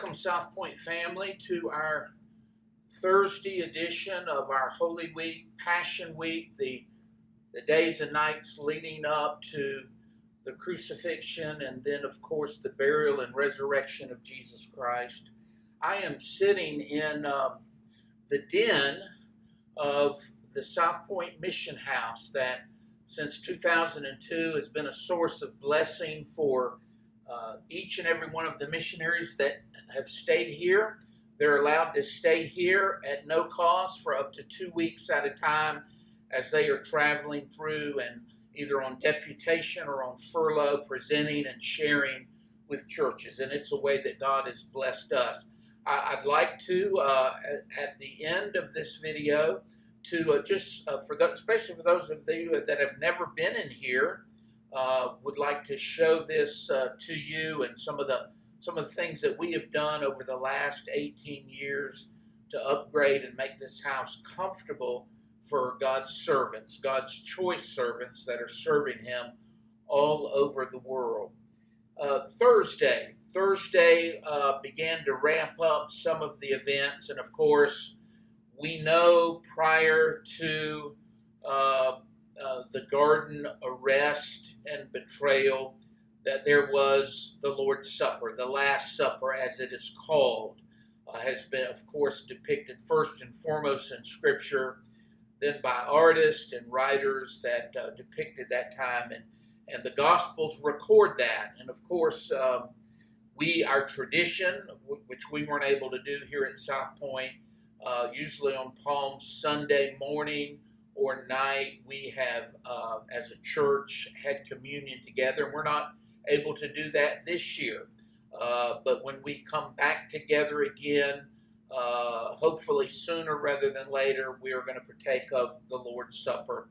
Welcome, South Point family, to our Thursday edition of our Holy Week, Passion Week, the days and nights leading up to the crucifixion and then, of course, the burial and resurrection of Jesus Christ. I am sitting in the den of the South Point Mission House that since 2002 has been a source of blessing for each and every one of the missionaries that have stayed here. They're allowed to stay here at no cost for up to 2 weeks at a time as they are traveling through and either on deputation or on furlough, presenting and sharing with churches. And it's a way that God has blessed us. I'd like to, at the end of this video, to especially for those of you that have never been in here, would like to show this to you and some of the things that we have done over the last 18 years to upgrade and make this house comfortable for God's servants, God's choice servants that are serving Him all over the world. Thursday began to ramp up some of the events, and of course, we know prior to the garden arrest and betrayal that there was the Lord's Supper, the Last Supper as it is called, has been, of course, depicted first and foremost in Scripture, then by artists and writers that depicted that time, and the Gospels record that. And of course, our tradition, which we weren't able to do here at South Point, usually on Palm Sunday morning or night, we have, as a church, had communion together. We're not able to do that this year. But when we come back together again, hopefully sooner rather than later, we are going to partake of the Lord's Supper.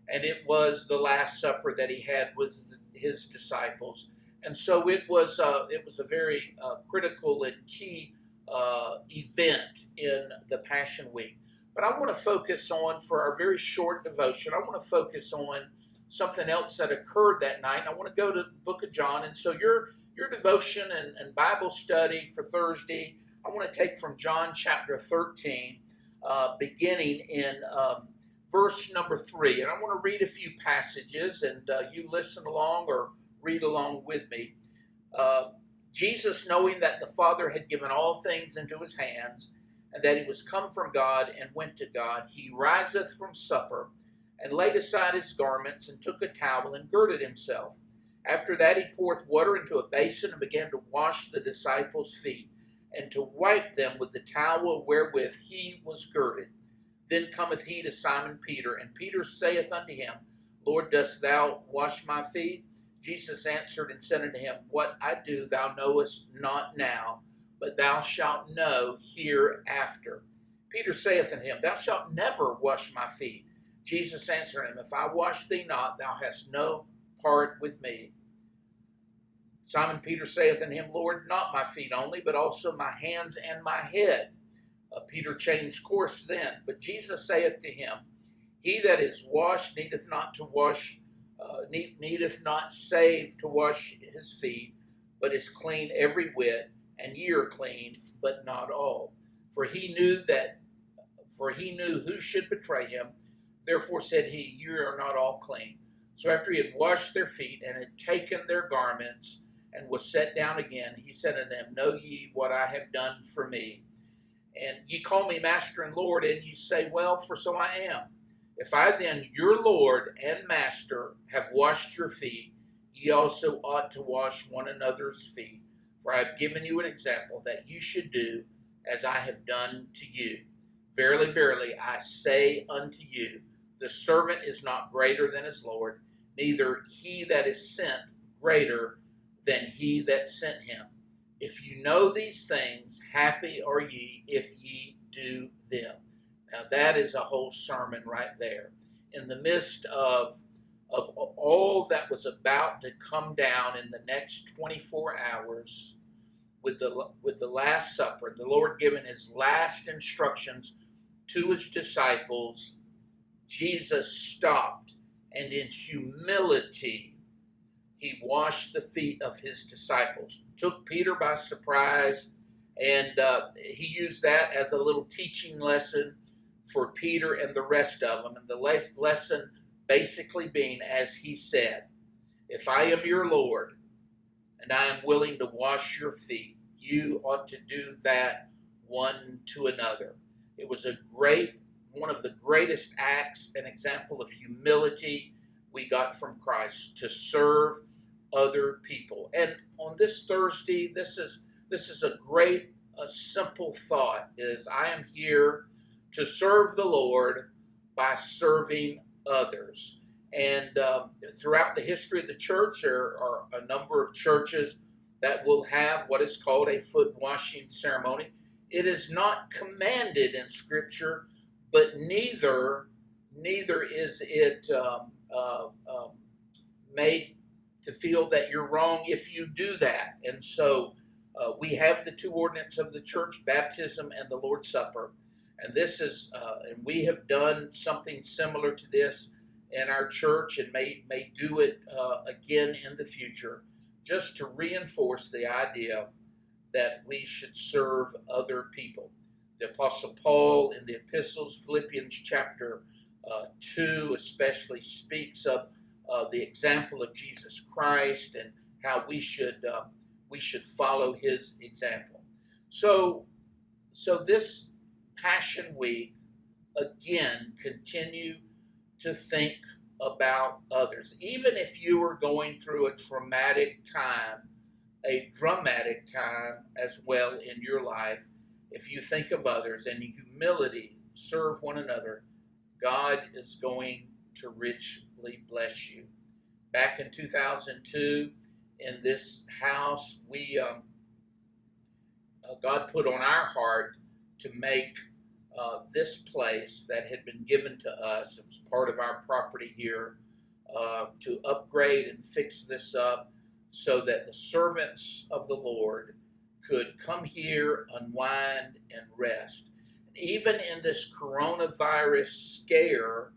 And it was the Last Supper that He had with His disciples. And so it was a very critical and key event in the Passion Week. But I want to focus on, for our very short devotion, I want to focus on something else that occurred that night. I want to go to the book of John. And so your devotion and Bible study for Thursday, I want to take from John chapter 13, beginning in verse number 3. And I want to read a few passages, and you listen along or read along with me. Jesus, knowing that the Father had given all things into His hands, and that He was come from God and went to God, He riseth from supper, and laid aside His garments, and took a towel, and girded Himself. After that He poureth water into a basin, and began to wash the disciples' feet, and to wipe them with the towel wherewith He was girded. Then cometh He to Simon Peter, and Peter saith unto Him, Lord, dost thou wash my feet? Jesus answered and said unto him, What I do thou knowest not now, but thou shalt know hereafter. Peter saith unto him, Thou shalt never wash my feet. Jesus answered him, If I wash thee not, thou hast no part with me. Simon Peter saith unto him, Lord, not my feet only, but also my hands and my head. Peter changed course then, but Jesus saith to him, He that is washed needeth not save to wash his feet, but is clean every whit, and ye are clean, but not all. For he knew who should betray him. Therefore said he, Ye are not all clean. So after he had washed their feet, and had taken their garments, and was set down again, he said unto them, Know ye what I have done for me? And ye call me Master and Lord, and ye say, Well, for so I am. If I then, your Lord and Master, have washed your feet, ye also ought to wash one another's feet. For I have given you an example, that you should do as I have done to you. Verily, verily, I say unto you, the servant is not greater than his Lord, neither he that is sent greater than he that sent him. If you know these things, happy are ye if ye do them. Now that is a whole sermon right there. In the midst of all that was about to come down in the next 24 hours with the Last Supper, the Lord giving His last instructions to His disciples, Jesus stopped, and in humility He washed the feet of His disciples. Took Peter by surprise, And he used that as a little teaching lesson for Peter and the rest of them. And the lesson basically being, as he said, if I am your Lord and I am willing to wash your feet, you ought to do that one to another. It was one of the greatest acts, an example of humility we got from Christ, to serve other people. And on this Thursday, this is a simple thought: is I am here to serve the Lord by serving others. And throughout the history of the church, there are a number of churches that will have what is called a foot washing ceremony. It is not commanded in Scripture, but neither is it made to feel that you're wrong if you do that. And so we have the two ordinances of the church: baptism and the Lord's Supper. And this is, and we have done something similar to this in our church, and may do it again in the future, just to reinforce the idea that we should serve other people. The Apostle Paul in the epistles, Philippians chapter 2 especially, speaks of the example of Jesus Christ and how we should follow his example. So this Passion Week, again, continue to think about others. Even if you are going through a dramatic time as well in your life, if you think of others and in humility serve one another, God is going to richly bless you. Back in 2002, in this house, God put on our heart to make this place that had been given to us, it was part of our property here, to upgrade and fix this up so that the servants of the Lord could come here, unwind, and rest. Even in this coronavirus scare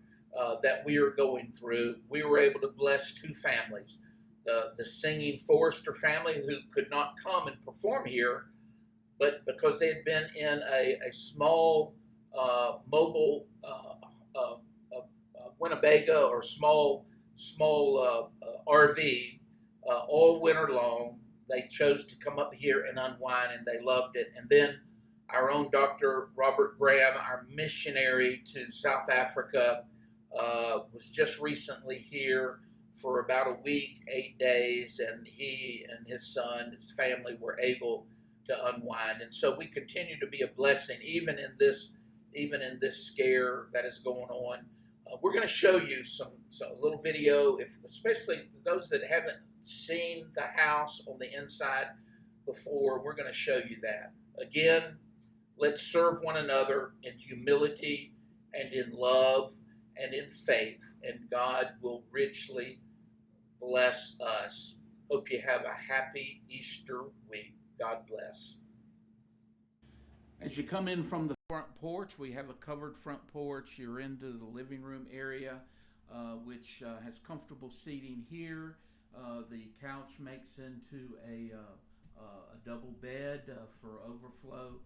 that we are going through, we were able to bless two families. The singing Forrester family, who could not come and perform here, but because they had been in a small mobile Winnebago or small RV all winter long, they chose to come up here and unwind, and they loved it. And then our own Dr. Robert Graham, our missionary to South Africa, was just recently here for about a week, 8 days, and he and his son, his family, were able to unwind. And so we continue to be a blessing, even in this scare that is going on. We're going to show you some little video, especially those that haven't seen the house on the inside before. We're going to show you that. Again, let's serve one another in humility and in love and in faith, and God will richly bless us. Hope you have a happy Easter week. God bless. As you come in from the front porch, we have a covered front porch. You're into the living room area, which has comfortable seating here. The couch makes into a double bed for overflow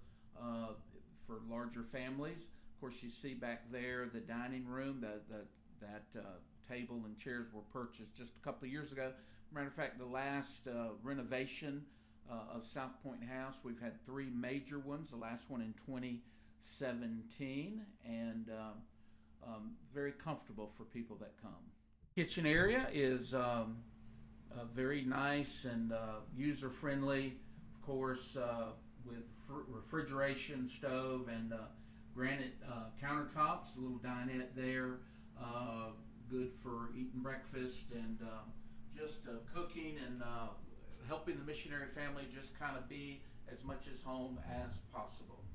for larger families. Of course, you see back there the dining room. That table and chairs were purchased just a couple of years ago. Matter of fact, the last renovation of South Point House, we've had 3 major ones, the last one in 2017, and very comfortable for people that come. Kitchen area is very nice and user-friendly, of course, with refrigeration stove and granite countertops, a little dinette there, good for eating breakfast and just cooking and helping the missionary family just kind of be as much as home as possible.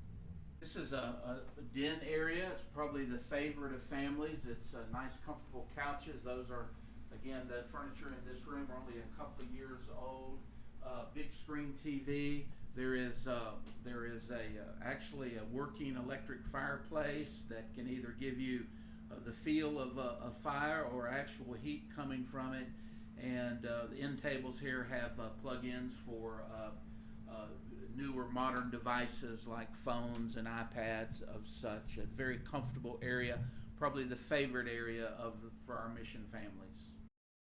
This is a den area. It's probably the favorite of families. It's nice, comfortable couches. Those are, again, the furniture in this room are only a couple of years old. Big screen TV. There is actually a working electric fireplace that can either give you the feel of a fire or actual heat coming from it. And the end tables here have plug-ins for newer modern devices like phones and iPads of such. A very comfortable area, probably the favorite area for our mission families.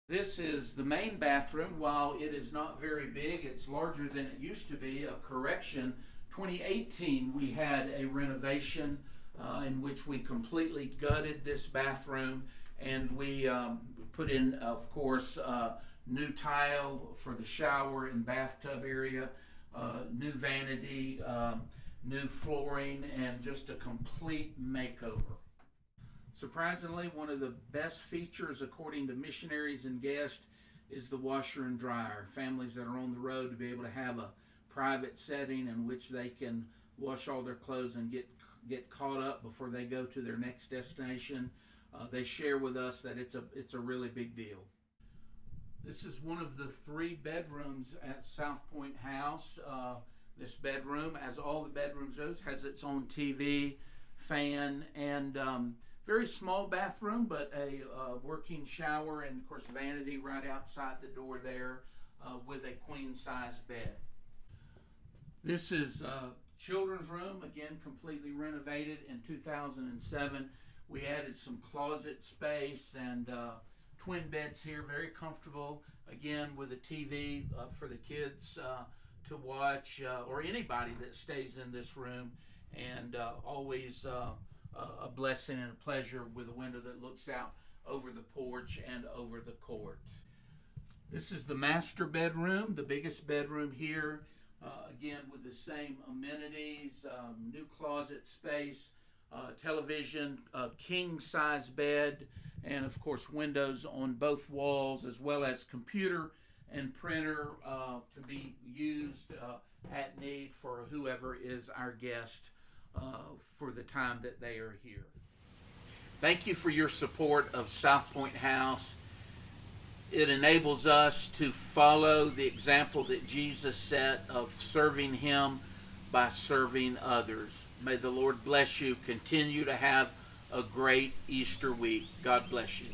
This is the main bathroom. While it is not very big, it's larger than it used to be. A correction, 2018 we had a renovation in which we completely gutted this bathroom, and we put in, of course, new tile for the shower and bathtub area, new vanity, new flooring, and just a complete makeover. Surprisingly, one of the best features, according to missionaries and guests, is the washer and dryer. Families that are on the road to be able to have a private setting in which they can wash all their clothes and get caught up before they go to their next destination. They share with us that it's a really big deal. This is one of the 3 bedrooms at South Point House. This bedroom, as all the bedrooms do, has its own TV, fan, and very small bathroom, but a working shower and, of course, vanity right outside the door there with a queen-size bed. This is children's room, again, completely renovated in 2007. We added some closet space and twin beds here, very comfortable, again, with a TV for the kids to watch, or anybody that stays in this room, and always a blessing and a pleasure with a window that looks out over the porch and over the court. This is the master bedroom, the biggest bedroom here, again with the same amenities, new closet space, television, king-size bed, and of course windows on both walls, as well as computer and printer to be used at need for whoever is our guest for the time that they are here. Thank you for your support of South Point House. It enables us to follow the example that Jesus set of serving Him by serving others. May the Lord bless you. Continue to have a great Easter week. God bless you.